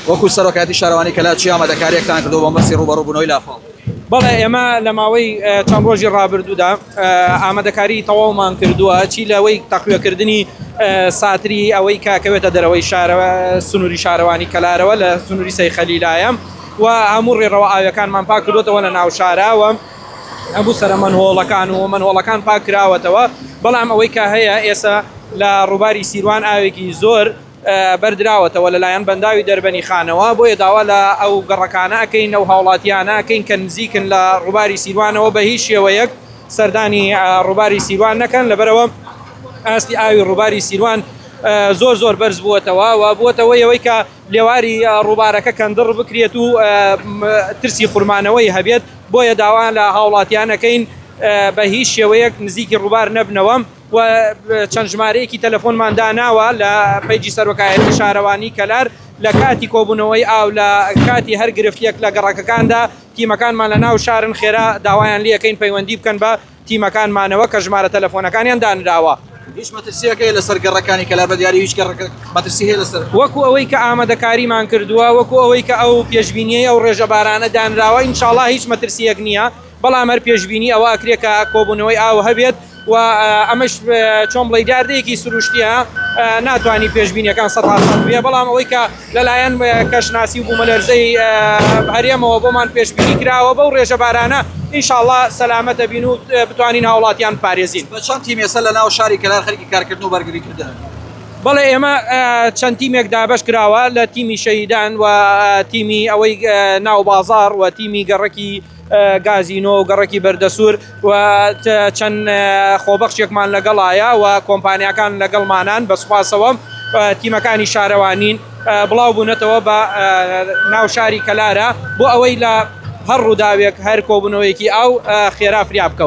وەکو سەرۆکایەتی شارەوانی کەلا چی ئامادەکاریەکتان کردو بۆ مەسی ڕوبەڕووبوونەوەی لافاڵ؟ بەڵێ ئێمە لە ماوەی چەند ڕۆژی ڕابردوودا ئامادەکاری تەواومان کردووە چی لەوەی تەقویەکردنی ساتری ئەوەی کاکەوێتە دەرەوەی سنووری شارەوانی کەلارەوە لە سنووری سەی خەلیلایە و هەموو ڕێڕەوە ئاویەکانمان پاک کردوێتەوە لە ناو شارەوە هەموو سەرە منهۆڵەکان و منهۆڵەکان پاک کراوەتەوە بەڵام ئەوەی کا هەیە ئێستا لە ڕووباری سیروان ئاوێکی زۆر بەردراوەتەوە لەلایەن بەنداوی دەربەنی خانەوە بۆیە داوا لە ئەو گەڕەکانە ئەکەین ئەو هاوڵاتیانە ئەکەین کە نزیکن لە ڕووباری سیروانەوە بە هیچ شێوەیەک سەردانی ڕووباری سیروان نەکەن لەبەرەوە ئاستی ئاوی ڕووباری سیروان زۆر زۆر بەرز بووەتەوە و بووەتەوە ئەوەی کە لێواری ڕووبارەکە کەندڕ بکرێت و ترسی خورمانەوەی هەبێت بۆیە داوا لە هاوڵاتیانەکەین بە هیچ شێوەیەک نزیکی ڕووبار نەبنەوە و چەند ژمارەیەکی تەلەفۆنمان داناوە لە پەیجی سەرۆکایەتی شارەوانی کەلار لە کاتی کۆبوونەوەی ئاو لە کاتی هەر گرفتیەک لە گەڕەکەکاندا تیمەکانمان لە ناو شارن خێرا داوایان لەکەین پەیوەندی بکەن بە تیمەکانمانەوە کە ژمارە تەلەفۆنەکانیان دانراوە. هیچ مەترسیەکەی لەسەر گەڕەکانی کەلار بە دیاری هیچ مەترسی هەیە لەسەر وەکو ئەوەی کە ئامادەکاریمان کردووە وەکو ئەوەی کە ئەو پێشبینیە ئەو ڕێژە بارانە دانراوە ئینشاڵڵا هیچ مەترسیەک نییە بەڵام هەر پێشبینی ئەوە ئەکرێکە کۆبوونەوەی ئاو هەبێت و ئەمەش چۆن بڵێ داردەیەکی سروشتیە ناتوانانی پێشبینیەکان 100% بێ بەڵام ئەوەی کە لەلایەن کەشناسی و بوومەلەرزەی هەرێمەوە بۆمان پێشبینی کراوە بەو ڕێژە بارانە ئینشاءڵڵا سەلامەتە بین و بتوانین هاوڵاتیان پارێزین. بە چەند تیم ێستا لە ناو شاری کەلار خەریکی کارکردن و بەرگریکردن؟ بەڵێ ئێمە چەند تیمێک دابەش کراوە لە تیمی شەهیدان و تیمی ئەوەی ناو بازار و تیمی گەڕەکی گازینۆ و گەڕەکی بەردەسوور و چەند خۆبەخشێکمان لەگەڵایە و کۆمپانیاکان لەگەڵمانان بە سوپاسەوە تیمەکانی شارەوانین بڵاو بوونەتەوە بە ناو شاری کەلارە بۆ ئەوەی لە هەر ڕووداوێک هەر کۆبوونەوەیەکی ئاو خێرا فریا بکەون.